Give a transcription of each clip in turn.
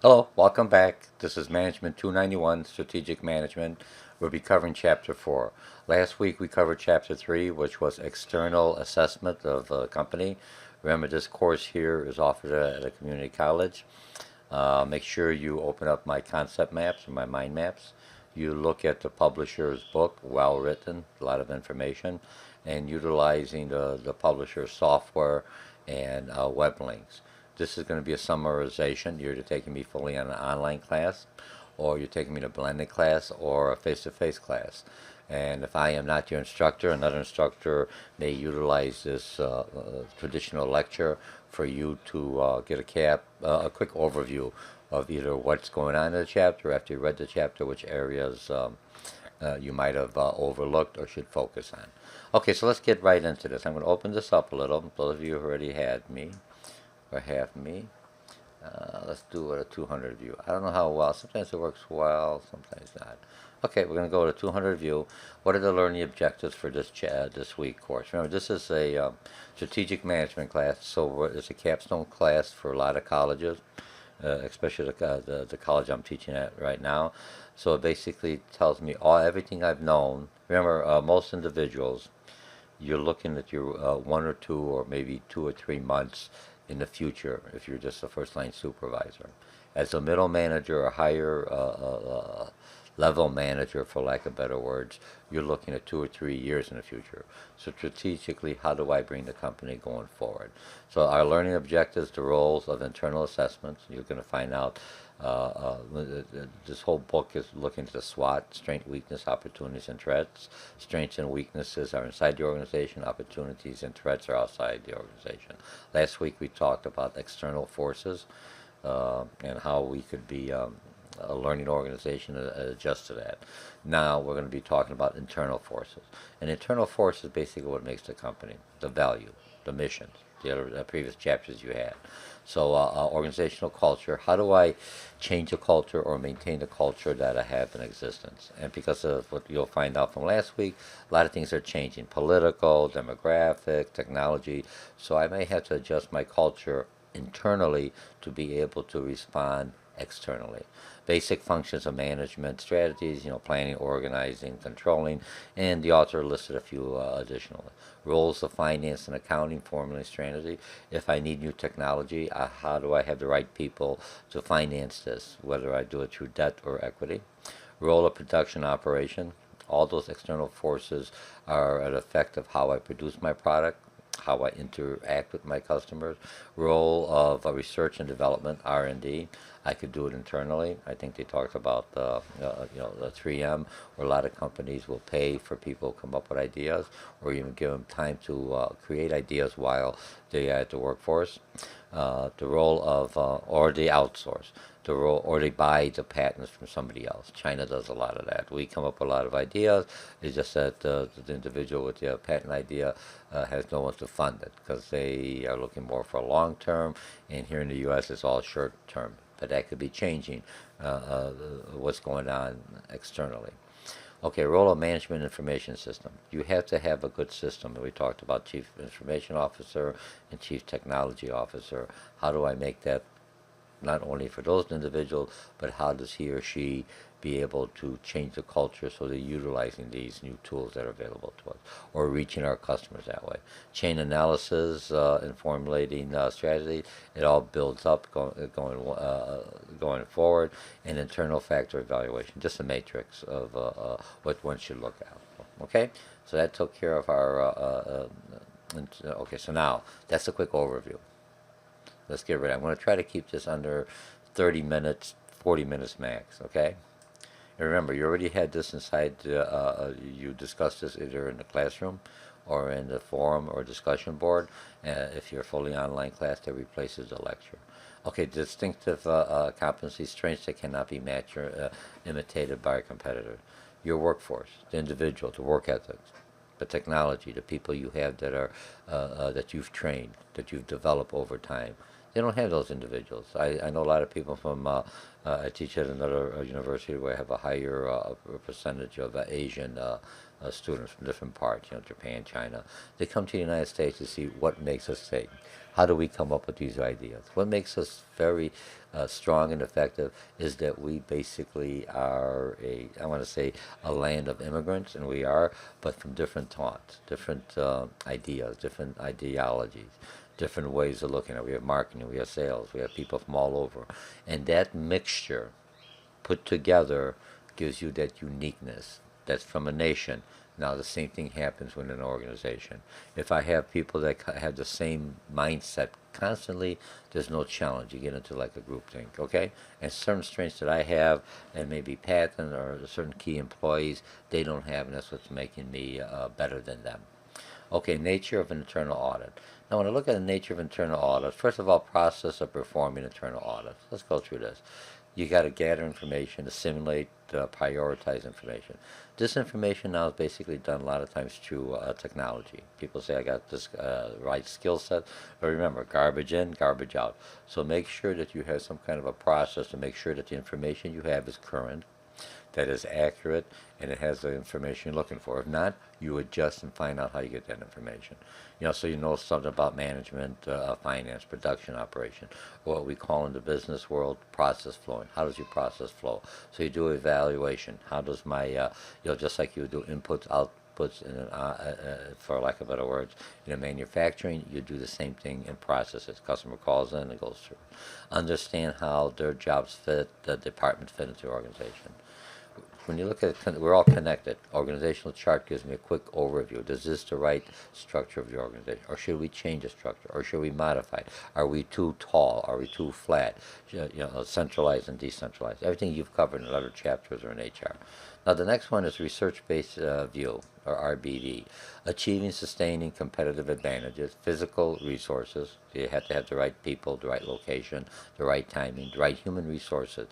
Hello, welcome back. This is Management 291, Strategic Management. We'll be covering Chapter 4. Last week we covered Chapter 3, which was External Assessment of a Company. Remember, this course here is offered at a community college. Make sure you open up my concept maps or my mind maps. You look at the publisher's book, well written, a lot of information, and utilizing the publisher's software and web links. This is going to be a summarization. You're either taking me fully on an online class, or you're taking me in a blended class or a face-to-face class. And if I am not your instructor, another instructor may utilize this traditional lecture for you to get a quick overview of either what's going on in the chapter, after you read the chapter, which areas you might have overlooked or should focus on. Okay, so let's get right into this. I'm going to open this up a little. Those of you who already had me or have me, let's do it a 200 view. I don't know how well. Sometimes it works well, sometimes not. Okay, we're going to go to 200 view. What are the learning objectives for this week course? Remember, this is a strategic management class, so it's a capstone class for a lot of colleges, especially the college I'm teaching at right now. So it basically tells me everything I've known. Remember, most individuals, you're looking at your 1 or 2 or maybe 2 or 3 months in the future if you're just a first line supervisor. As a middle manager or higher level manager, for lack of better words, you're looking at 2 or 3 years in the future. So strategically, how do I bring the company going forward? So our learning objectives, the roles of internal assessments, you're going to find out this whole book is looking at the SWOT, strength, weakness, opportunities, and threats. Strengths and weaknesses are inside the organization. Opportunities and threats are outside the organization. Last week we talked about external forces and how we could be a learning organization and adjust to that. Now we're going to be talking about internal forces. And internal force is basically what makes the company, the value, the missions, the other previous chapters you had. So organizational culture, how do I change a culture or maintain the culture that I have in existence? And because of what you'll find out from last week, a lot of things are changing, political, demographic, technology. So I may have to adjust my culture internally to be able to respond externally. Basic functions of management strategies, planning, organizing, controlling, and the author listed a few additional roles of finance and accounting, formula and strategy. If I need new technology, how do I have the right people to finance this, whether I do it through debt or equity? Role of production operation. All those external forces are an effect of how I produce my product, how I interact with my customers. Role of research and development, R&D. I could do it internally. I think they talked about the 3M, where a lot of companies will pay for people to come up with ideas, or even give them time to create ideas while they are at the workforce. The role of, or they outsource. The role, or they buy the patents from somebody else. China does a lot of that. We come up with a lot of ideas. It's just that the individual with the patent idea has no one to fund it because they are looking more for long term, and here in the U.S. it's all short term. But that could be changing what's going on externally. Okay, role of management information system. You have to have a good system. We talked about chief information officer and chief technology officer. How do I make that not only for those individuals, but how does he or she be able to change the culture so they're utilizing these new tools that are available to us or reaching our customers that way. Chain analysis and formulating strategy, it all builds up going forward, and internal factor evaluation, just a matrix of what one should look at. Okay, so that took care of our, okay, so now that's a quick overview. Let's get ready. I'm going to try to keep this under 30 minutes, 40 minutes max, okay? And remember, you already had this inside, you discussed this either in the classroom or in the forum or discussion board. If you're a fully online class, that replaces the lecture. Okay, distinctive competency, strengths that cannot be matched or imitated by a competitor. Your workforce, the individual, the work ethics, the technology, the people you have that are that you've trained, that you've developed over time. They don't have those individuals. I know a lot of people from, I teach at another university where I have a higher percentage of Asian students from different parts, Japan, China. They come to the United States to see what makes us tick. How do we come up with these ideas? What makes us very strong and effective is that we basically are I want to say, a land of immigrants, and we are, but from different thoughts, different ideas, different ideologies, different ways of looking at it. We have marketing, we have sales, we have people from all over. And that mixture put together gives you that uniqueness that's from a nation. Now, the same thing happens with an organization. If I have people that have the same mindset constantly, there's no challenge. You get into like a group think, okay? And certain strengths that I have, and maybe Patton or certain key employees, they don't have, and that's what's making me better than them. Okay, nature of an internal audit. Now, when I look at the nature of internal audits, first of all, process of performing internal audits. Let's go through this. You got to gather information, assimilate, prioritize information. This information now is basically done a lot of times through technology. People say, I got this right skill set, but remember, garbage in, garbage out. So make sure that you have some kind of a process to make sure that the information you have is current, that is accurate, and it has the information you're looking for. If not, you adjust and find out how you get that information. So you know something about management, finance, production, operation, what we call in the business world process flowing. How does your process flow? So you do evaluation. How does my, just like you do inputs, outputs, in for lack of better words, in manufacturing, you do the same thing in processes. Customer calls in, it goes through. Understand how their jobs fit, the department fit into the organization. When you look at it, we're all connected. Organizational chart gives me a quick overview. Is this the right structure of the organization? Or should we change the structure? Or should we modify it? Are we too tall? Are we too flat? Centralized and decentralized. Everything you've covered in other chapters or in HR. Now, the next one is research-based view, or RBV. Achieving, sustaining competitive advantages, physical resources. You have to have the right people, the right location, the right timing, the right human resources.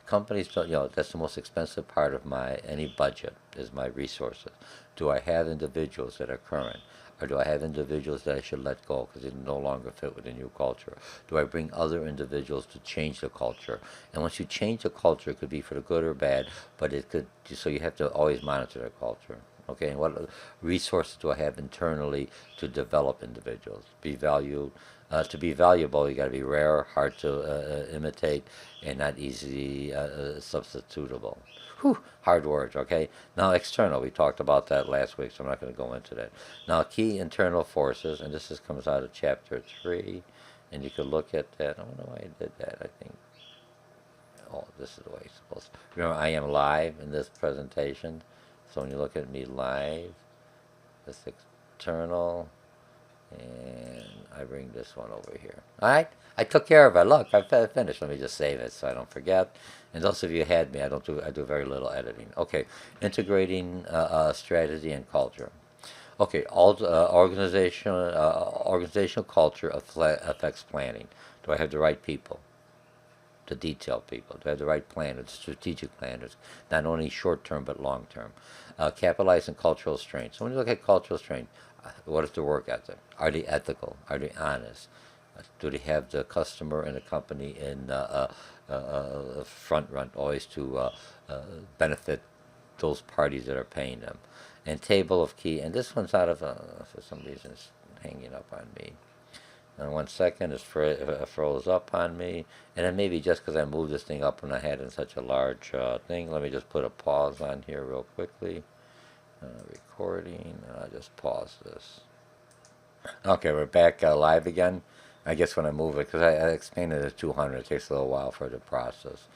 Companies don't, that's the most expensive part of any budget is my resources. Do I have individuals that are current? Or do I have individuals that I should let go because they no longer fit with the new culture? Do I bring other individuals to change the culture? And once you change the culture, it could be for the good or bad, but it could, so you have to always monitor the culture. Okay, and what resources do I have internally to develop individuals? Be valued. To be valuable, you got to be rare, hard to imitate, and not easily substitutable. Whew, hard words, okay? Now, external, we talked about that last week, so I'm not going to go into that. Now, key internal forces, and comes out of Chapter 3, and you can look at that. I don't know why I did that, I think. Oh, this is the way it's supposed to. Remember, I am live in this presentation, so when you look at me live, this external, and I bring this one over here. All right, I took care of it. Look, I finished. Let me just save it so I don't forget. And those of you who had me, I do very little editing. Okay, integrating strategy and culture. Okay, all organizational culture affects planning. Do I have the right people? The detailed people. Do I have the right planners, strategic planners, not only short term but long term? Capitalizing cultural strengths. So when you look at cultural strength, what is the work ethic? Are they ethical? Are they honest? Do they have the customer and the company in front run always to benefit those parties that are paying them? And table of key, and this one's out of, for some reason it's hanging up on me. And 1 second, it froze up on me. And then maybe just because I moved this thing up when I had it in such a large thing, let me just put a pause on here real quickly. Recording, and I'll just pause this. Okay, we're back live again. I guess when I move it, because I expanded it to 200, it takes a little while for the process.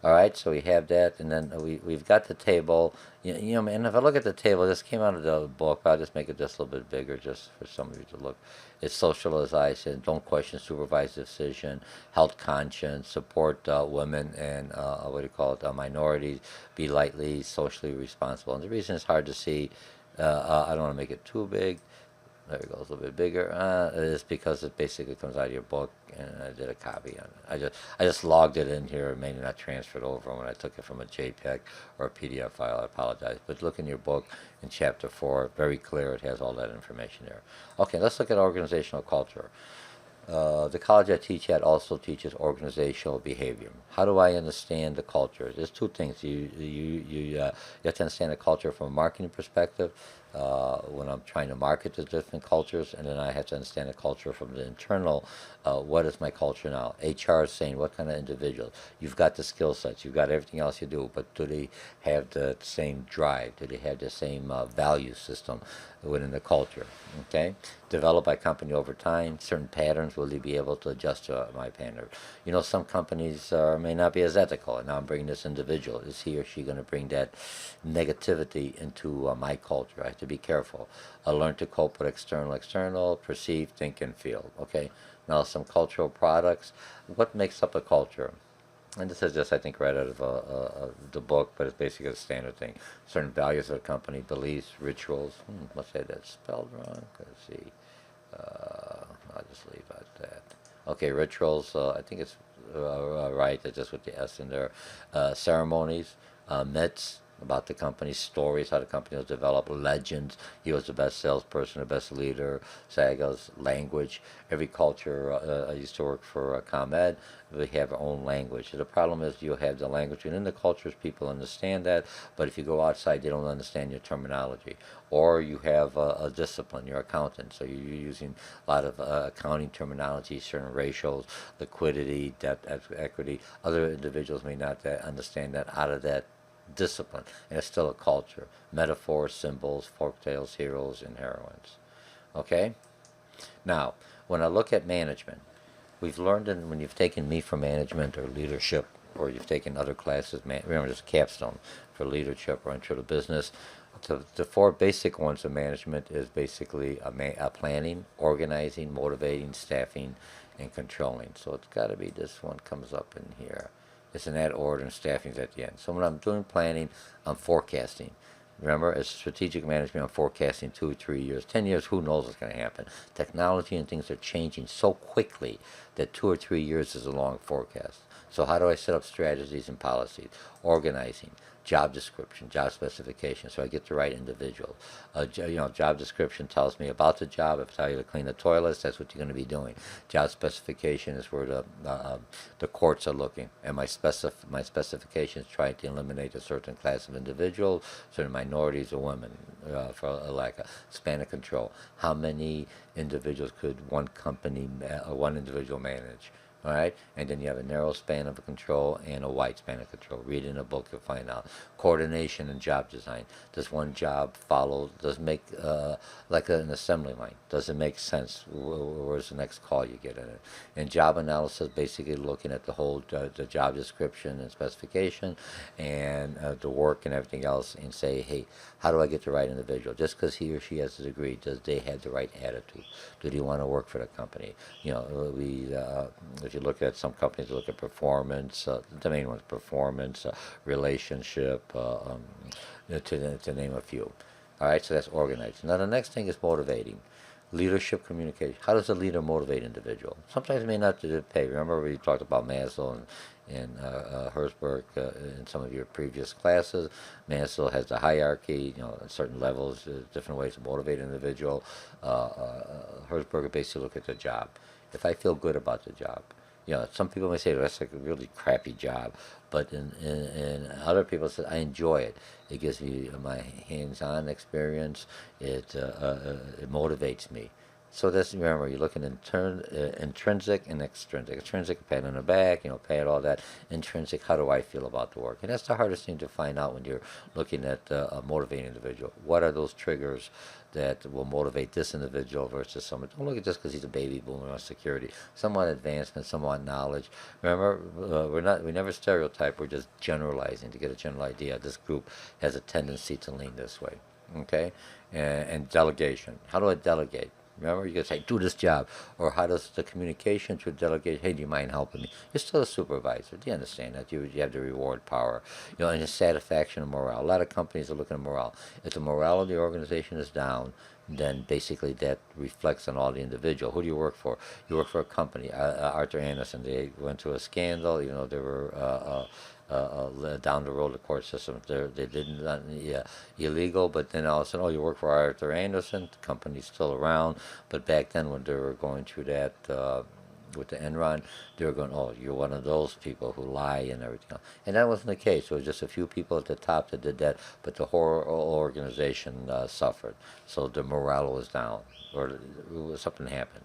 All right, so we have that, and then we've got the table. And if I look at the table, this came out of the book. I'll just make it just a little bit bigger, just for some of you to look. It's socialization, don't question supervised decision, health conscience, support women and minorities, be lightly socially responsible. And the reason it's hard to see, I don't want to make it too big. There it goes, a little bit bigger. Is because it basically comes out of your book, and I did a copy on it. I just logged it in here, maybe not transferred over when I took it from a JPEG or a PDF file. I apologize. But look in your book in Chapter 4, very clear. It has all that information there. Okay, let's look at organizational culture. The college I teach at also teaches organizational behavior. How do I understand the culture? There's two things. You have to understand the culture from a marketing perspective, when I'm trying to market to different cultures, and then I have to understand the culture from the internal. What is my culture now? HR is saying, what kind of individual? You've got the skill sets, you've got everything else you do, but do they have the same drive? Do they have the same value system within the culture? Okay, developed by company over time. Certain patterns, will they be able to adjust to my pattern? You know, some companies may not be as ethical, and now I'm bringing this individual. Is he or she going to bring that negativity into my culture? I have to be careful. Learn to cope with external, perceive, think, and feel. Okay, now some cultural products. What makes up a culture? And this is just, I think, right out of the book, but it's basically a standard thing. Certain values of a company, beliefs, rituals. Let's say that's spelled wrong. Let's see. I'll just leave it at that. Okay, rituals. I think it's right. It's just with the S in there. Ceremonies, myths about the company, stories, how the company was developed, legends. He was the best salesperson, the best leader. Sagas, language. Every culture. I used to work for ComEd. We have our own language. The problem is you have the language within the cultures. People understand that, but if you go outside, they don't understand your terminology. Or you have a discipline. You're accountant, so you're using a lot of accounting terminology, certain ratios, liquidity, debt, equity. Other individuals may not understand that out of that discipline, and it's still a culture. Metaphors, symbols, folktales, heroes, and heroines. Okay? Now, when I look at management, we've learned when you've taken me for management or leadership, or you've taken other classes, remember this capstone for leadership or intro to business. The four basic ones of management is basically a planning, organizing, motivating, staffing, and controlling. So it's got to be this one comes up in here. It's in that order, and staffing's at the end. So when I'm doing planning, I'm forecasting. Remember, as strategic management, I'm forecasting 2 or 3 years. 10 years, who knows what's going to happen? Technology and things are changing so quickly that 2 or 3 years is a long forecast. So how do I set up strategies and policies? Organizing, job description, job specification, so I get the right individual. Job description tells me about the job. If I tell you to clean the toilets, that's what you're going to be doing. Job specification is where the courts are looking, and my specifications try to eliminate a certain class of individuals, certain minorities or women, for a lack of span of control. How many individuals could one company or one individual manage? All right, and then you have a narrow span of control and a wide span of control. Read in a book, you'll find out. Coordination and job design. Does one job follow? Does it make like an assembly line? Does it make sense? Where's the next call you get in it? And job analysis, basically looking at the whole the job description and specification and the work and everything else, and say, hey, how do I get the right individual? Just because he or she has a degree, does they have the right attitude? Do they want to work for the company? If you look at some companies, look at performance. The main ones: performance, relationship, to name a few. All right, so that's organized. Now the next thing is motivating. Leadership communication. How does a leader motivate individual? Sometimes it may not pay. Remember we talked about Maslow and Herzberg in some of your previous classes. Maslow has the hierarchy, at certain levels, different ways to motivate an individual. Herzberg basically look at the job. If I feel good about the job, some people may say that's like a really crappy job, but in other people say I enjoy it. It gives me my hands-on experience. It motivates me. So that's, remember, you're looking intrinsic and extrinsic. Extrinsic, pat on the back, pat all that. Intrinsic, how do I feel about the work? And that's the hardest thing to find out when you're looking at a motivating individual. What are those triggers that will motivate this individual versus someone? Don't look at just because he's a baby boomer on security. Somewhat advancement, somewhat knowledge. Remember, we never stereotype. We're just generalizing to get a general idea. This group has a tendency to lean this way. Okay, and delegation. How do I delegate? Remember, you can say, do this job. Or how does the communication to delegate, hey, do you mind helping me? You're still a supervisor. Do you understand that? You have the reward power. And the satisfaction and morale. A lot of companies are looking at morale. If the morale of the organization is down, then basically that reflects on all the individual. Who do you work for? You work for a company. Arthur Andersen, they went through a scandal. They were down the road, the court system, they didn't illegal, but then all of a sudden, you work for Arthur Andersen, the company's still around, but back then when they were going through that with the Enron, they were going, oh, you're one of those people who lie and everything else. And that wasn't the case. It was just a few people at the top that did that, but the whole organization suffered. So the morale was down, or something happened.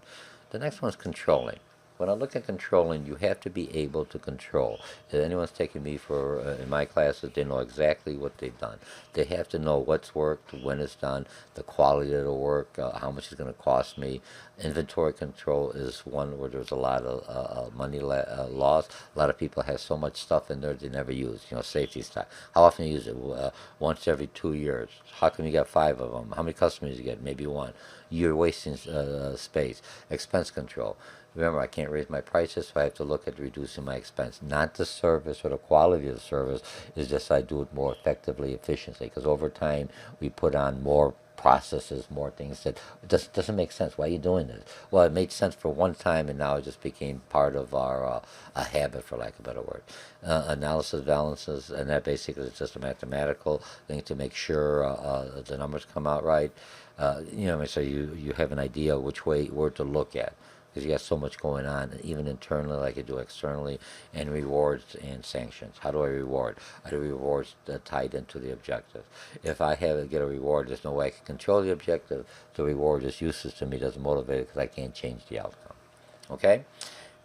The next one's controlling. When I look at controlling, you have to be able to control. If anyone's taken me for in my classes, they know exactly what they've done. They have to know what's worked, when it's done, the quality of the work, how much it's going to cost me. Inventory control is one where there's a lot of money lost. A lot of people have so much stuff in there they never use. Safety stock. How often you use it? Once every 2 years. How come you got 5 of them? How many customers you get? Maybe one. You're wasting space. Expense control. Remember, I can't raise my prices, so I have to look at reducing my expense. Not the service or the quality of the service, it's just I do it more effectively, efficiently. Because over time, we put on more processes, more things that doesn't make sense. Why are you doing this? Well, it made sense for one time, and now it just became part of our a habit, for lack of a better word. Analysis balances, and that basically is just a mathematical thing to make sure the numbers come out right. So you have an idea which way where to look at, because you got so much going on, even internally like you do externally, and rewards and sanctions. How do I reward? Are the rewards tied into the objective? If I get a reward, there's no way I can control the objective. The reward is useless to me, doesn't motivate it, because I can't change the outcome. Okay?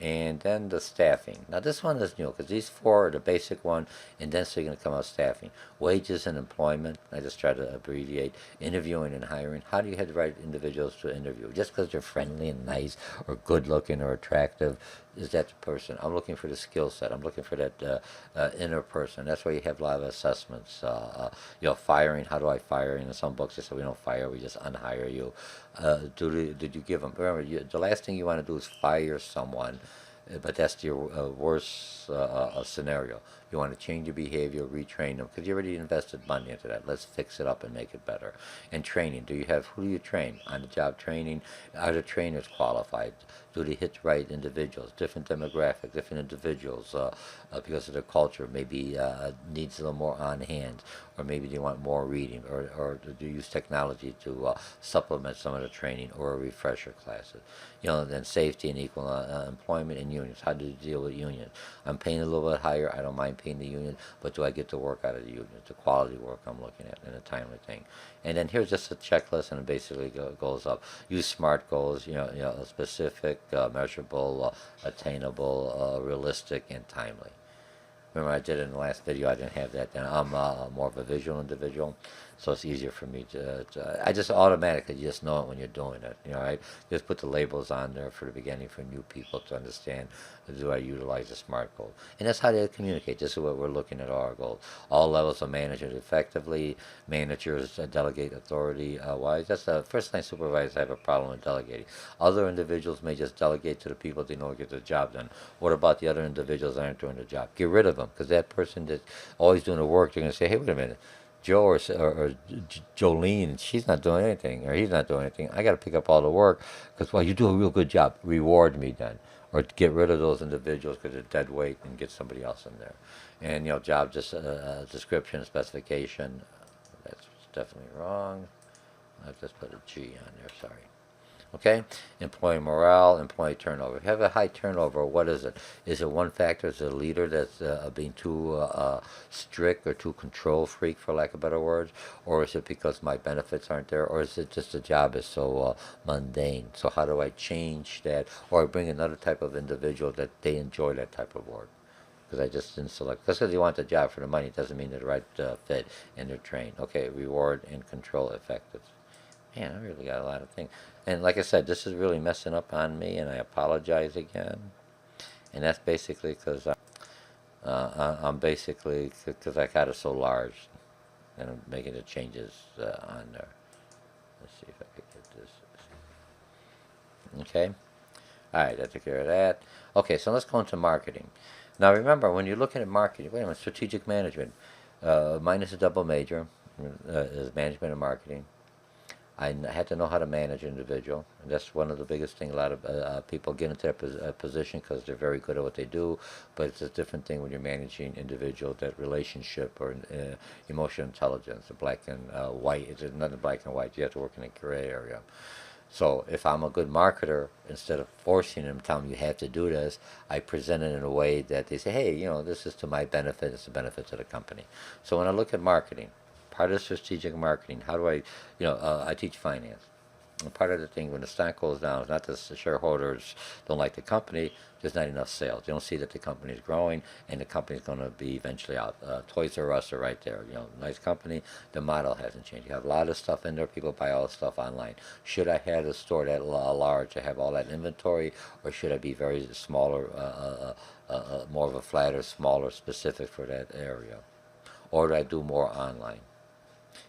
And then the staffing. Now this one is new, because these 4 are the basic one, and then so you're going to come out staffing. Wages and employment, I just try to abbreviate. Interviewing and hiring. How do you have the right individuals to interview? Just because they're friendly and nice, or good looking, or attractive, is that the person? I'm looking for the skill set. I'm looking for that inner person. That's why you have a lot of assessments. Firing. How do I fire? In some books they say we don't fire, we just unhire you. Did you give them? Remember, the last thing you want to do is fire someone, but that's your worst scenario. You want to change your behavior, retrain them, because you already invested money into that. Let's fix it up and make it better. And training. Who do you train? On-the-job training. Are the trainers qualified? Do they hit the right individuals? Different demographic, different individuals, because of their culture. Maybe needs a little more on hand, or maybe they want more reading, or do you use technology to supplement some of the training, or refresher classes. Then safety and equal employment and unions. How do you deal with unions? I'm paying a little bit higher. I don't mind paying the union, but do I get the work out of the union? The quality work I'm looking at, and a timely thing. And then here's just a checklist, and it basically goes up. Use SMART goals. Specific, measurable, attainable, realistic, and timely. Remember, I did it in the last video. I didn't have that then. I'm more of a visual individual, so it's easier for me I just automatically just know it when you're doing it. Right? Just put the labels on there for the beginning for new people to understand. Do I utilize a SMART goal? And that's how they communicate. This is what we're looking at our goals. All levels of managers effectively. Managers delegate authority wise. That's the first line supervisors have a problem with delegating. Other individuals may just delegate to the people they know get the job done. What about the other individuals that aren't doing the job? Get rid of them, because that person that's always doing the work, they're going to say, hey, wait a minute. Joe or Jolene, she's not doing anything, or he's not doing anything. I got to pick up all the work, because, well, you do a real good job. Reward me then. Or get rid of those individuals because they're dead weight, and get somebody else in there. And, job description, specification, that's definitely wrong. I've just put a G on there, sorry. Okay? Employee morale, employee turnover. If you have a high turnover, what is it? Is it one factor? Is it a leader that's being too strict or too control freak, for lack of better words? Or is it because my benefits aren't there? Or is it just the job is so mundane? So how do I change that? Or bring another type of individual that they enjoy that type of work? Because I just didn't select. Just because you want the job for the money doesn't mean they're the right fit and they're trained. Okay, reward and control effective. Man, I really got a lot of things. And like I said, this is really messing up on me, and I apologize again. And that's basically because I'm basically, because I got it so large, and I'm making the changes on there. Let's see if I can get this. Okay. All right, I took care of that. Okay, so let's go into marketing. Now remember, when you're looking at marketing, wait a minute, strategic management. Mine is a double major, is management and marketing. I had to know how to manage an individual, and that's one of the biggest things. A lot of people get into that position because they're very good at what they do, but it's a different thing when you're managing individual, that relationship or emotional intelligence, the black and white. It's not black and white. You have to work in a gray area. So if I'm a good marketer, instead of forcing them, telling them you have to do this, I present it in a way that they say, hey, this is to my benefit, it's a benefit to the company. So when I look at marketing, part of strategic marketing, how do I teach finance. And part of the thing when the stock goes down is not that the shareholders don't like the company, there's not enough sales. They don't see that the company is growing and the company is going to be eventually out. Toys R Us are right there. Nice company. The model hasn't changed. You have a lot of stuff in there. People buy all the stuff online. Should I have a store that large to have all that inventory, or should I be very smaller, more of a flatter, smaller, specific for that area? Or do I do more online?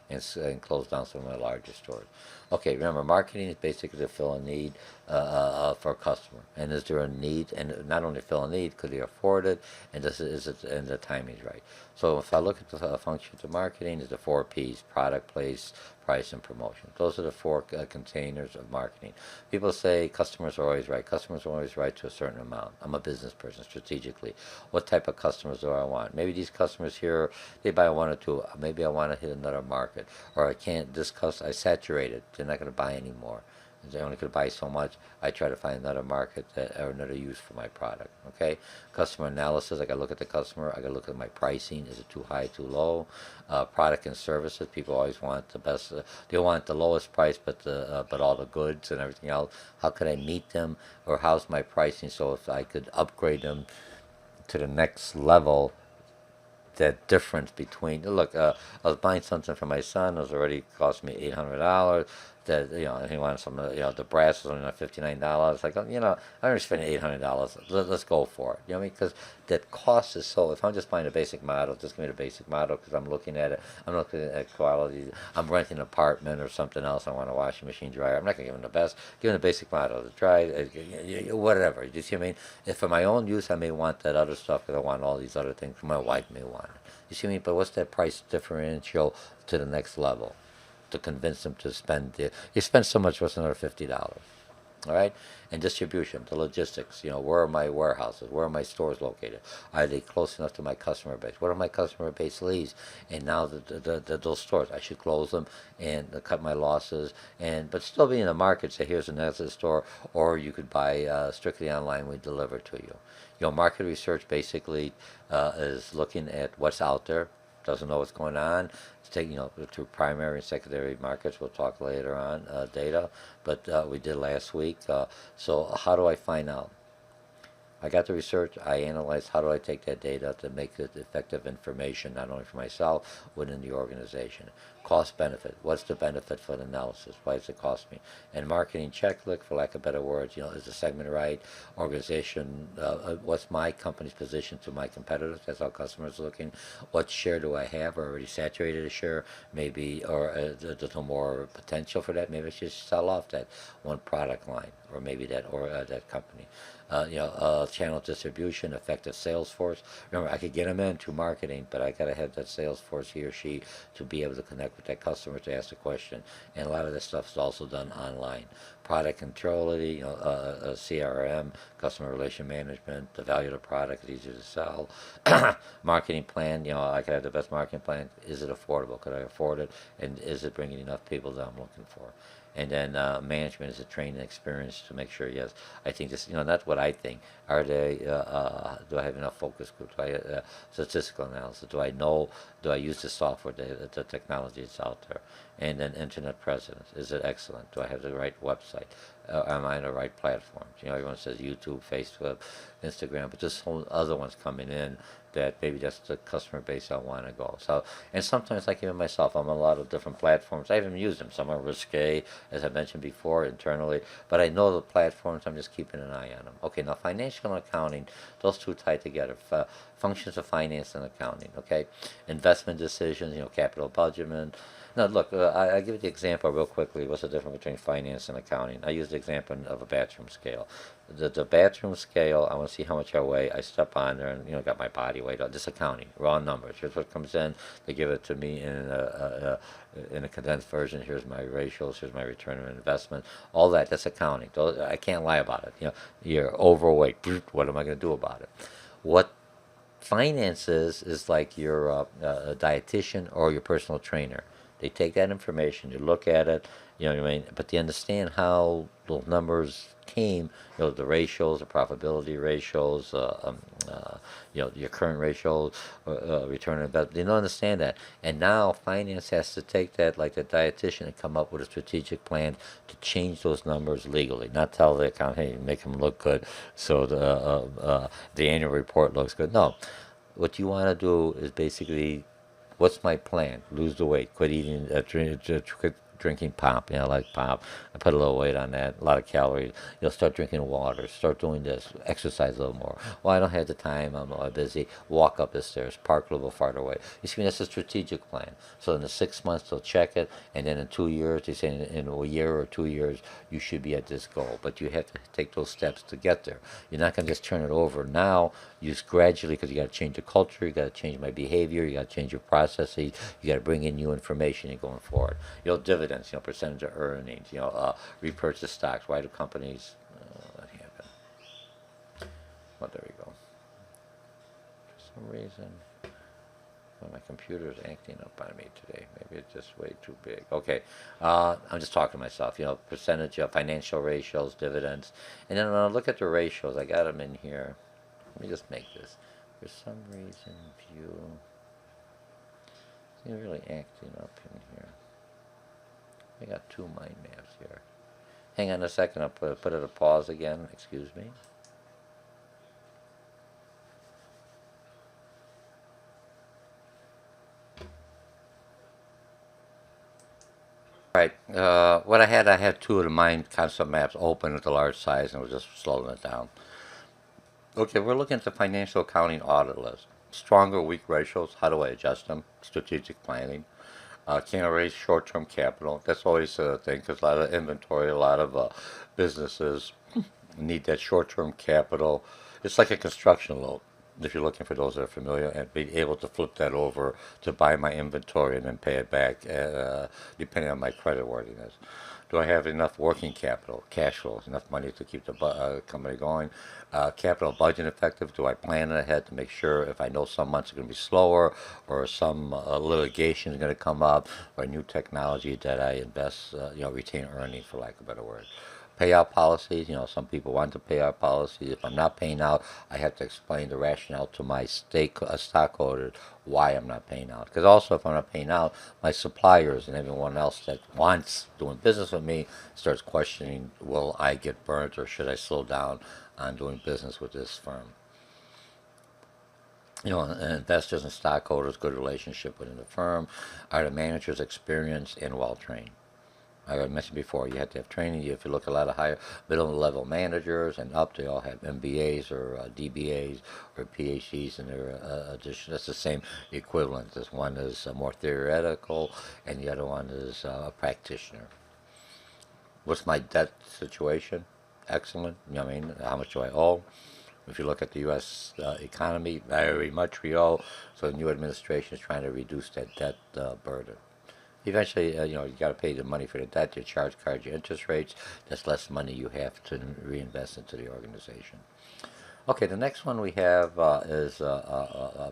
And close down some of my larger stores. Okay, remember, marketing is basically to fill a need for a customer. And is there a need? And not only fill a need, could they afford it? And and the timing is right. So if I look at the functions of marketing, is the 4 P's: product, place, price, and promotion. Those are the four containers of marketing. People say customers are always right. Customers are always right to a certain amount. I'm a business person, strategically. What type of customers do I want? Maybe these customers here, they buy one or two. Maybe I want to hit another market. Or I can't, I saturated. They're not going to buy anymore. They only could buy so much. I try to find another market or another use for my product. Okay, customer analysis. I got to look at the customer. I got to look at my pricing. Is it too high, too low? Product and services. People always want the best. They want the lowest price, but all the goods and everything else. How could I meet them? Or how's my pricing? So if I could upgrade them to the next level, that difference between look, I was buying something for my son. It was already cost me $800. That he wanted some. The brass was only $59. Like I'm already spending $800. Let's go for it. You know what I mean? Because that cost is so. If I'm just buying a basic model, just give me the basic model because I'm looking at it. I'm looking at quality. I'm renting an apartment or something else. I want a washing machine, dryer. I'm not gonna give him the best. Give him the basic model. The dry, whatever. You see what I mean? If for my own use, I may want that other stuff because I want all these other things. My wife may want it. You see what I mean? But what's that price differential to the next level to convince them to spend you spend so much, what's another $50? All right? And distribution, the logistics. Where are my warehouses? Where are my stores located? Are they close enough to my customer base? What are my customer base leads? And now those stores, I should close them and cut my losses, but still be in the market. Say, here's another store, or you could buy strictly online. We deliver to you. Market research basically is looking at what's out there. Doesn't know what's going on. It's taking through primary and secondary markets. We'll talk later on data, but we did last week. So how do I find out? I got the research. I analyzed how do I take that data to make it effective information, not only for myself, within the organization. Cost benefit. What's the benefit for the analysis? Why does it cost me? And marketing checklist, for lack of better words, is the segment right? Organization. What's my company's position to my competitors? That's how customers are looking. What share do I have? Already saturated a share, maybe, or there's no more potential for that. Maybe I should sell off that one product line, or maybe that company. Channel distribution, effective sales force. Remember, I could get them into marketing, but I got to have that sales force, he or she, to be able to connect with that customer to ask a question. And a lot of this stuff is also done online. Product controlity, CRM, customer relation management, the value of the product is easier to sell. Marketing plan, I could have the best marketing plan. Is it affordable? Could I afford it? And is it bringing enough people that I'm looking for? And then management is a training experience to make sure, yes, I think this, that's what I think. Are they, do I have enough focus groups? Do I statistical analysis? Do I use the software, the technology that's out there? And then internet presence. Is it excellent? Do I have the right website? Am I on the right platforms? Everyone says YouTube, Facebook, Instagram, but there's whole other ones coming in that maybe that's the customer base I want to go. So, and sometimes, like even myself, I'm on a lot of different platforms. I haven't used them. Some are risque, as I mentioned before, internally, but I know the platforms. I'm just keeping an eye on them. Okay, now financial and accounting, those two tie together. Functions of finance and accounting. Okay, investment decisions. Capital budgeting. Now, look, I give you the example real quickly. What's the difference between finance and accounting? I use the example of a bathroom scale. The bathroom scale, I want to see how much I weigh. I step on there and, got my body weight. This accounting, raw numbers. Here's what comes in. They give it to me in a condensed version. Here's my ratios. Here's my return on investment. All that's accounting. I can't lie about it. You're overweight. What am I going to do about it? What finance is like your a dietitian or your personal trainer. They take that information, you look at it, you know what I mean, but they understand how those numbers came, you know, the ratios, the profitability ratios, you know, your current ratios, return on investment. They don't understand that. And now finance has to take that, like the dietitian, and come up with a strategic plan to change those numbers legally. Not tell the account, hey, make them look good so the annual report looks good. No. What you want to do is basically, what's my plan? Lose the weight, quit eating, quit drinking pop. You know, like pop. I put a little weight on that, a lot of calories. You'll start drinking water, start doing this, exercise a little more. Well, I don't have the time, I'm busy. Walk up the stairs, park a little farther away. You see, that's a strategic plan. So in the 6 months, they'll check it, and then in 2 years, they say in a year or 2 years, you should be at this goal. But you have to take those steps to get there. You're not going to just turn it over now. You just gradually, because you got to change the culture, you got to change my behavior, you got to change your processes, you got to bring in new information and going forward. You know, dividends, you know, percentage of earnings, you know, repurchase stocks. Why do companies that happen? Well, there we go. For some reason, well, my computer is acting up on me today. Maybe it's just way too big. Okay, I'm just talking to myself. You know, percentage of financial ratios, dividends, and then when I look at the ratios, I got them in here. Let me just make this. For some reason, view. It's really acting up in here. I got two mind maps here. Hang on a second. I'll put it a pause again. Excuse me. All right. What I had two of the mind concept maps open at the large size, and was just slowing it down. Okay, we're looking at the financial accounting audit list. Stronger, weak ratios. How do I adjust them? Strategic planning. Can I raise short-term capital? That's always a thing because a lot of inventory, a lot of businesses need that short-term capital. It's like a construction loan. If you're looking for those that are familiar, and be able to flip that over to buy my inventory and then pay it back, depending on my credit worthiness. Do I have enough working capital, cash flows, enough money to keep the company going? Capital budget effective? Do I plan ahead to make sure if I know some months are going to be slower or some litigation is going to come up or new technology that I invest, you know, retain earnings, for lack of a better word. Payout policies, you know, some people want to pay out policies. If I'm not paying out, I have to explain the rationale to my stockholders why I'm not paying out. Because also, if I'm not paying out, my suppliers and everyone else that wants doing business with me starts questioning, will I get burnt or should I slow down on doing business with this firm? You know, and investors and stockholders, good relationship within the firm. Are the managers experienced and well trained? Like I mentioned before, you have to have training. If you look at a lot of higher middle level managers and up, they all have MBAs or DBAs or PhDs in their addition. That's the same equivalent. This one is more theoretical, and the other one is a practitioner. What's my debt situation? Excellent. You know what I mean? How much do I owe? If you look at the U.S. Economy, very much we owe. So the new administration is trying to reduce that debt burden. Eventually, you know, you got to pay the money for the debt, your charge cards, your interest rates. That's less money you have to reinvest into the organization. Okay, the next one we have is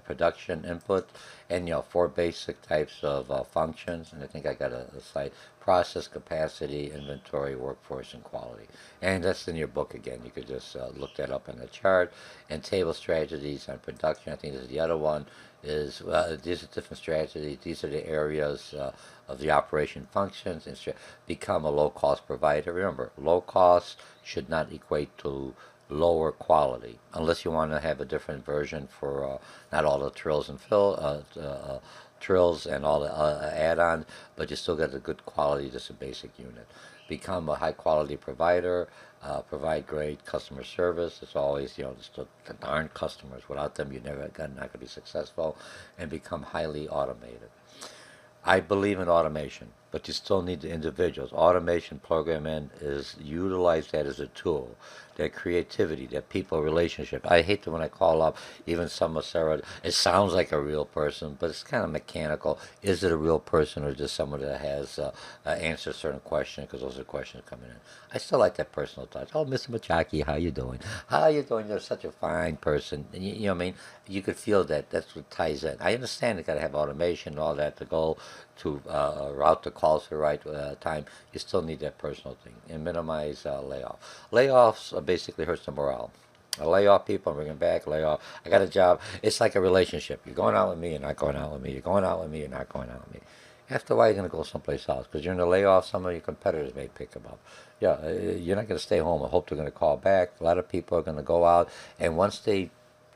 production input, and you know, four basic types of functions. And I think I got a slide: process, capacity, inventory, workforce, and quality. And that's in your book again. You could just look that up in the chart. And table strategies on production. I think this is the other one. Is these are different strategies. These are the areas of the operation functions and become a low-cost provider. Remember, low cost should not equate to lower quality, unless you want to have a different version for not all the trills and trills and all the add-ons, but you still get a good quality, just a basic unit. Become a high-quality provider, provide great customer service. It's always, you know, just the darn customers. Without them, you're not going to be successful, and become highly automated. I believe in automation. but you still need the individuals. Automation programming is utilize that as a tool, that creativity, that people relationship. I hate that when I call up even some of Sarah, it sounds like a real person, but it's kind of mechanical. Is it a real person or just someone that has answered certain questions because those are questions coming in? I still like that personal touch. Oh, Mr. Mochocki, how you doing? How you doing? You're such a fine person. And you know what I mean? You could feel that. That's what ties in. I understand you got to have automation and all that to go to route the calls to the right time. You still need that personal thing and minimize layoff. Layoffs basically hurts the morale. I lay off people, bring them back, lay off. I got a job. It's like a relationship. You're going out with me, you're not going out with me. You're going out with me, you're not going out with me. After a while, you're going to go someplace else because you're in the layoff. Some of your competitors may pick them up. Yeah, you're not going to stay home. I hope they're going to call back. A lot of people are going to go out, and once they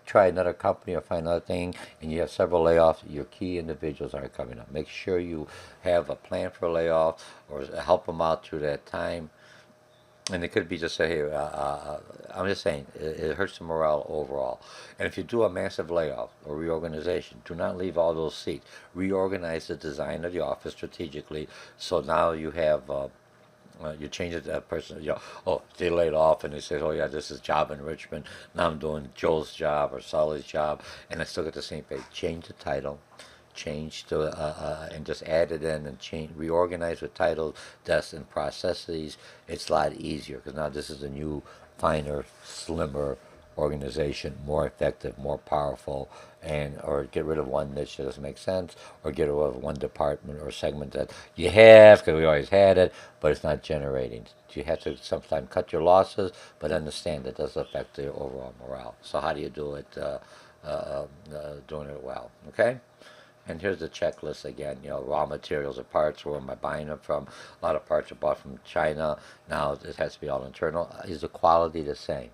try another company or find another thing, and you have several layoffs, your key individuals aren't coming up. Make sure you have a plan for a layoff or help them out through that time. And it could be just say, hey, I'm just saying, it hurts the morale overall. And if you do a massive layoff or reorganization, do not leave all those seats. Reorganize the design of the office strategically. So now you have you change it to that person, oh, they laid off and they say, oh yeah, this is job enrichment. Now I'm doing Joel's job or Sully's job, and I still get the same pay. Change the title, change to, and just add it in and change, reorganize with titles, desks, and processes. It's a lot easier because now this is a new, finer, slimmer organization, more effective, more powerful, and or get rid of one niche that doesn't make sense, or get rid of one department or segment that you have because we always had it, but it's not generating. You have to sometimes cut your losses, but understand that does affect the overall morale. So how do you do it? Doing it well, okay? And here's the checklist again. Raw materials or parts. Where am I buying them from? A lot of parts are bought from China. Now it has to be all internal. Is the quality the same?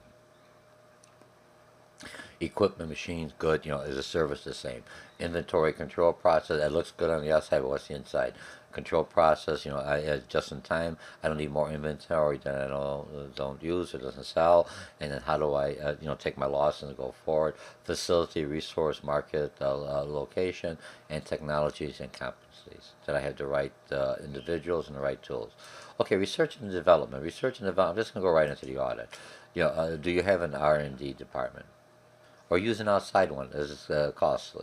Equipment, machines, good. Is the service the same? Inventory control process. It looks good on the outside, but what's the inside? Control process. Just in time. I don't need more inventory than I don't use or doesn't sell. And then how do I, take my loss and go forward? Facility, resource, market, location, and technologies and competencies. That I have the right individuals and the right tools. Okay, research and development. Research and development. I'm just going to go right into the audit. Do you have an R&D department? Or use an outside one as as cost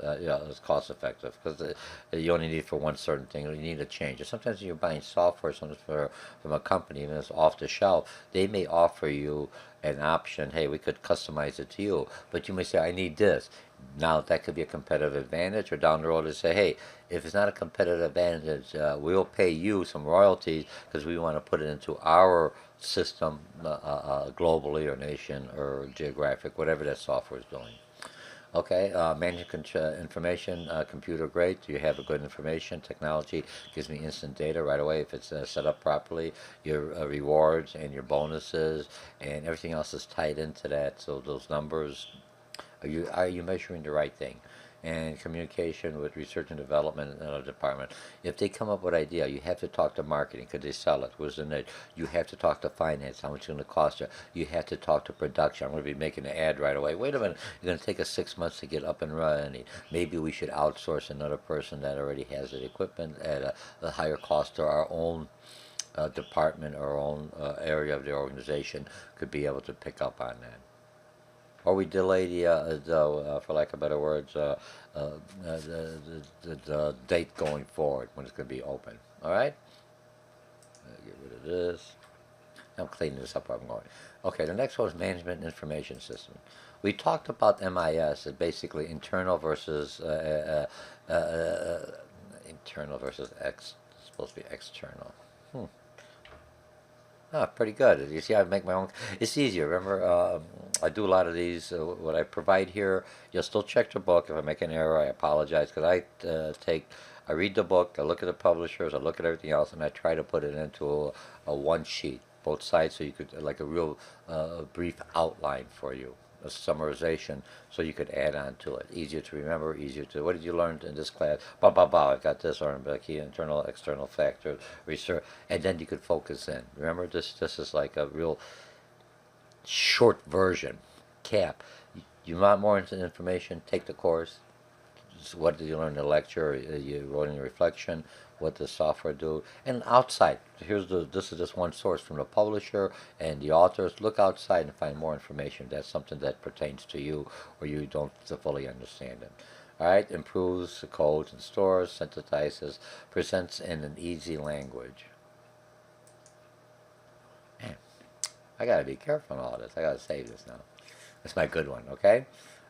effective because you only need for one certain thing. You need a change. Or sometimes you're buying software, sometimes from a company, even if it's off the shelf, they may offer you an option. Hey, we could customize it to you, but you may say, I need this. Now that could be a competitive advantage, or down the road to say, hey, if it's not a competitive advantage, we'll pay you some royalties because we want to put it into our system globally or nation or geographic, whatever that software is doing. Okay, managing information, computer grade. Do you have a good information? Technology gives me instant data right away if it's set up properly. Your rewards and your bonuses and everything else is tied into that. So those numbers, are you measuring the right thing? And communication with research and development department. If they come up with an idea, you have to talk to marketing. Could they sell it? What's the niche? You have to talk to finance. How much it's going to cost you? You have to talk to production. I'm going to be making an ad right away. Wait a minute. It's going to take us 6 months to get up and running. Maybe we should outsource another person that already has the equipment at a higher cost to our own department, our own area of the organization could be able to pick up on that. Or we delay for lack of better words, the date going forward when it's going to be open. All right? Get rid of this. I'm cleaning this up where I'm going. Okay, the next one is Management Information System. We talked about MIS as basically internal versus internal versus it's supposed to be external. Pretty good. You see, I make my own. It's easier. Remember, I do a lot of these. What I provide here, you'll still check the book. If I make an error, I apologize because I read the book, I look at the publishers, I look at everything else, and I try to put it into a one sheet, both sides, so you could like a real brief outline for you, a summarization, so you could add on to it. Easier to remember, easier to. What did you learn in this class? Blah blah blah. I got this, or key internal, external factors, research, and then you could focus in. Remember, this is like a real short version. Cap. You want more information? Take the course. what did you learn in the lecture? You wrote in your reflection. What does software do? And outside, this is just one source from the publisher and the authors. Look outside and find more information. That's something that pertains to you or you don't fully understand it. All right, improves the codes and stores, synthesizes, presents in an easy language. Man, I gotta be careful on all this. I gotta save this now. That's my good one, okay?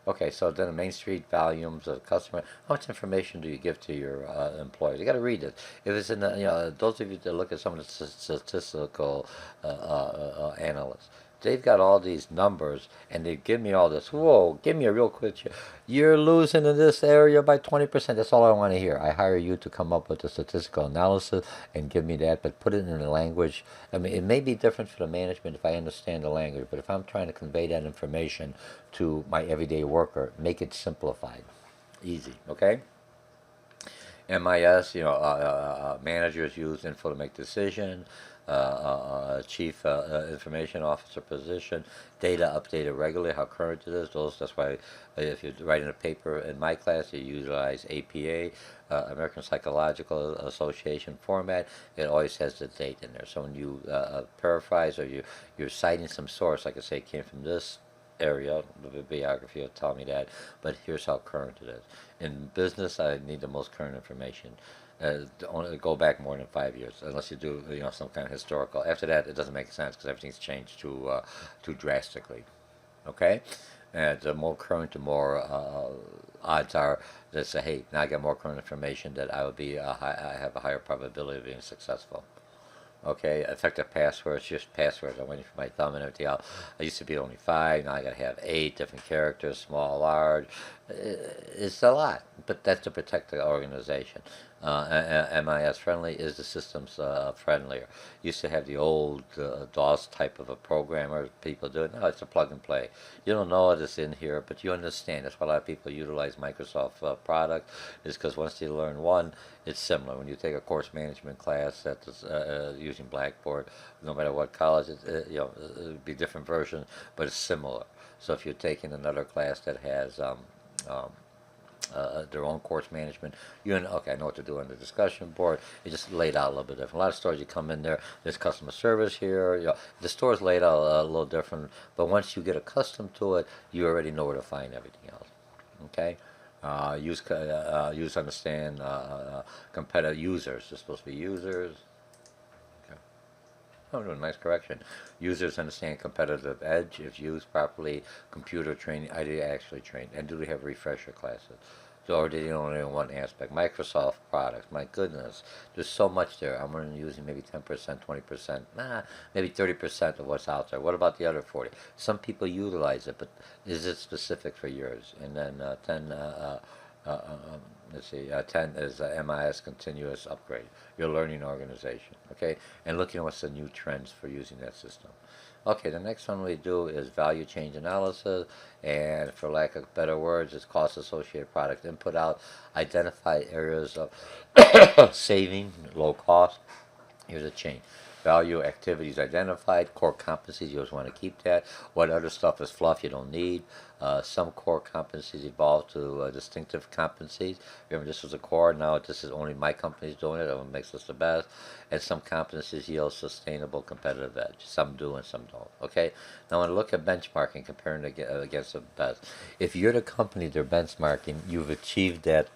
Okay, so then the Main Street volumes of customer. How much information do you give to your employees? You got to read it. If it's in the, those of you that look at some of the statistical analysts, they've got all these numbers and they give me all this. Whoa, give me a real quick. You're losing in this area by 20%. That's all I want to hear. I hire you to come up with a statistical analysis and give me that, but put it in a language. I mean, it may be different for the management if I understand the language, but if I'm trying to convey that information to my everyday worker, make it simplified, easy, okay? MIS, managers use info to make decision. Chief information officer position, data updated regularly, how current it is. That's why if you're writing a paper in my class, you utilize APA, American Psychological Association format. It always has the date in there. So when you paraphrase or you're citing some source, like I say, it came from this area, the bibliography will tell me that, but here's how current it is. In business, I need the most current information. Only go back more than 5 years, unless you do some kind of historical. After that, it doesn't make sense because everything's changed too drastically. Okay, and the more current, the more odds are that say, hey, now I got more current information that I have a higher probability of being successful. Okay, effective passwords, just passwords. I'm waiting for my thumb and everything else. I used to be only 5, now I gotta have 8 different characters, small, large. It's a lot, but that's to protect the organization. MIS friendly is the systems friendlier. Used to have the old DOS type of a programmer people do it. No, it's a plug and play. You don't know it is in here, but you understand. That's why a lot of people utilize Microsoft product, is because once you learn one, it's similar. When you take a course management class that is using Blackboard, no matter what college, it'll be different versions, but it's similar. So if you're taking another class that has their own course management, okay, I know what to do on the discussion board. It just laid out a little bit different. A lot of stores you come in there, there's customer service here. The store's laid out a little different, but once you get accustomed to it, you already know where to find everything else. Okay. Understand competitive users. They're supposed to be users. Okay. Oh, no, nice correction. Users understand competitive edge if used properly. Computer training. Are they actually trained? And do they have refresher classes? So, or they only in one aspect. Microsoft products. My goodness, there's so much there. I'm only using maybe 10%, 20%. Maybe 30% of what's out there. What about the other 40? Some people utilize it, but is it specific for yours? And then 10. Let's see, 10 is MIS continuous upgrade, your learning organization, okay? And looking at what's the new trends for using that system. Okay, the next one we do is value change analysis, and for lack of better words, it's cost associated product input out, identify areas of saving, low cost. Here's a chain. Value activities identified, core competencies, you always want to keep that. What other stuff is fluff you don't need. Some core competencies evolve to distinctive competencies. Remember, this was a core, now this is only my company's doing it, what makes us the best. And some competencies yield sustainable competitive edge. Some do and some don't. Okay? Now, when I look at benchmarking, comparing against the best, if you're the company they're benchmarking, you've achieved that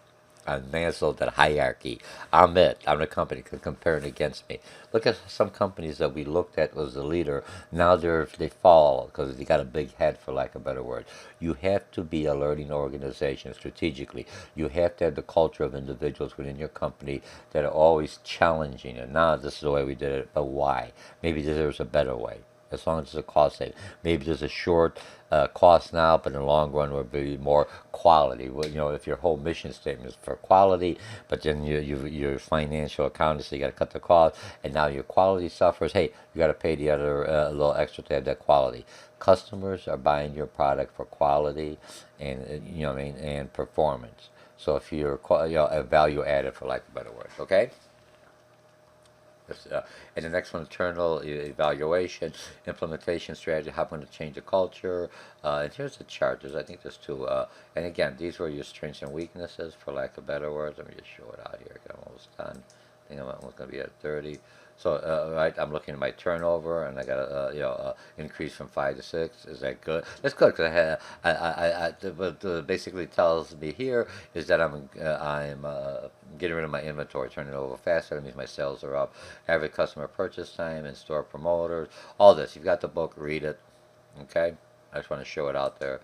Maslow, that hierarchy. I'm it. I'm the company comparing against me. Look at some companies that we looked at as the leader. Now they fall because they got a big head, for lack of a better word. You have to be a learning organization strategically. You have to have the culture of individuals within your company that are always challenging. And now this is the way we did it, but why? Maybe there's a better way. As long as it's a cost saving. Maybe there's a short cost now, but in the long run will be more quality. Well, if your whole mission statement is for quality, but then your financial accountancy, you got to cut the cost, and now your quality suffers. Hey, you got to pay the other a little extra to have that quality. Customers are buying your product for quality and and performance. So if you're a value added, for lack of better words, okay. And the next one, internal evaluation, implementation strategy, how I'm going to change the culture. And here's the chart. I think there's two. And again, these were your strengths and weaknesses, for lack of better words. Let me just show it out here. I'm almost done. I think I'm almost going to be at 30. So, right, I'm looking at my turnover, and I got a increase from 5 to 6. Is that good? That's good because what basically tells me here is that I'm getting rid of my inventory, turning it over faster. That means my sales are up. Average customer purchase time, in store promoters, all this. You've got the book, read it. Okay, I just want to show it out there.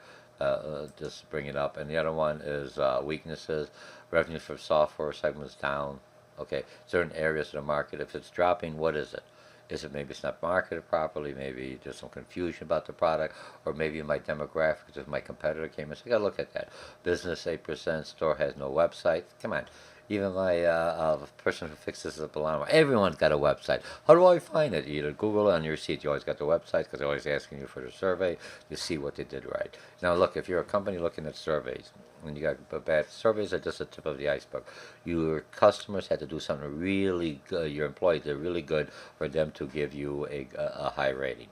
Just bring it up. And the other one is weaknesses. Revenue for software segments down. Okay, certain areas of the market. If it's dropping, what is it? Is it maybe it's not marketed properly? Maybe there's some confusion about the product, or maybe my demographics. If my competitor came in, so you got to look at that. Business 8%, store has no website. Come on. Even my person who fixes the alarm, everyone's got a website. How do I find it? You either Google it on your seat. You always got the website because they're always asking you for the survey. You see what they did right. Now, look, if you're a company looking at surveys, and you got bad surveys are just the tip of the iceberg. Your customers had to do something really good. Your employees did really good for them to give you a high rating.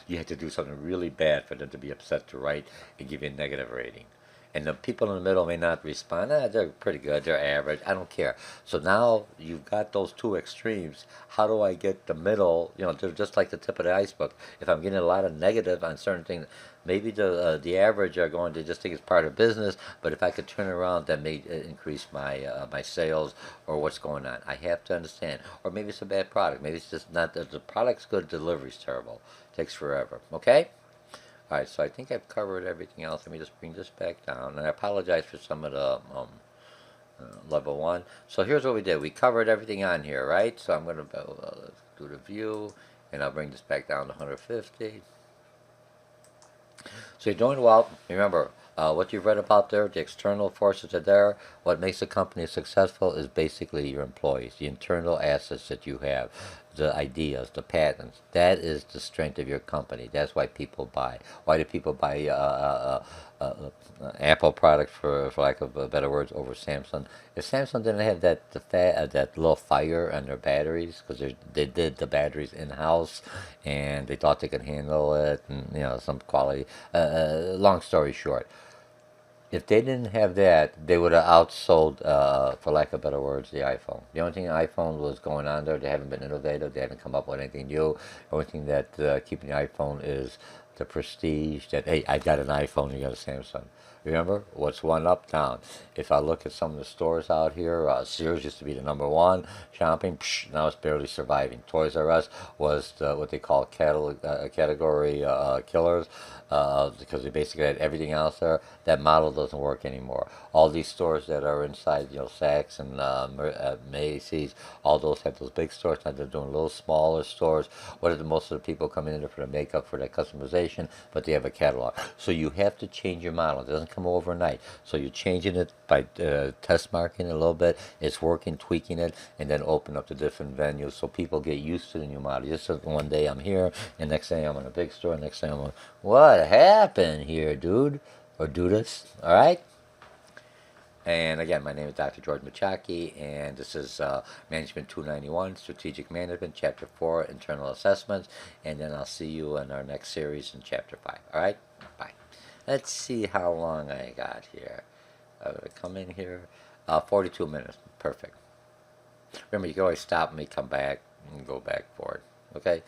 You had to do something really bad for them to be upset to write and give you a negative rating. And the people in the middle may not respond. They're pretty good. They're average. I don't care. So now you've got those two extremes. How do I get the middle? They're just like the tip of the iceberg. If I'm getting a lot of negative on certain things, maybe the average are going to just think it's part of business. But if I could turn around, that may increase my sales or what's going on. I have to understand. Or maybe it's a bad product. Maybe it's just not the product's good. Delivery's terrible. Takes forever. Okay. All right, so I think I've covered everything else. Let me just bring this back down. And I apologize for some of the level 1. So here's what we did. We covered everything on here, right? So I'm going to do the view, and I'll bring this back down to 150. So you're doing well. Remember, what you've read about there, the external forces are there. What makes a company successful is basically your employees, the internal assets that you have, the ideas, the patents. That is the strength of your company. That's why people buy. Why do people buy Apple products, for lack of better words, over Samsung? If Samsung didn't have that little fire on their batteries, because they did the batteries in house, and they thought they could handle it, and some quality. Long story short, if they didn't have that, they would have outsold, for lack of better words, the iPhone. The only thing the iPhone was going on there, they haven't been innovative. They haven't come up with anything new. The only thing that keeping the iPhone is the prestige that, hey, I got an iPhone, you got a Samsung. Remember, what's one up, down? If I look at some of the stores out here, Sears used to be the number one. Shopping, now it's barely surviving. Toys R Us was what they call category killers, because they basically had everything else there. That model doesn't work anymore. All these stores that are inside, Saks and Macy's, all those have those big stores. Now they're doing little smaller stores. What are most of the people coming in there for the makeup, for that customization, but they have a catalog. So you have to change your model. It doesn't come overnight. So you're changing it by test marketing a little bit. It's working, tweaking it, and then open up to different venues so people get used to the new model. Just one day I'm here, and next day I'm in a big store, next day I'm on, what happened here, dude? Or dudus, all right? And again, my name is Dr. George Mochocki, and this is Management 291, Strategic Management, Chapter 4, Internal Assessments, and then I'll see you in our next series in Chapter 5. All right? Bye. Let's see how long I got here. I'm going to come in here. 42 minutes. Perfect. Remember, you can always stop me, come back, and go back forward. Okay?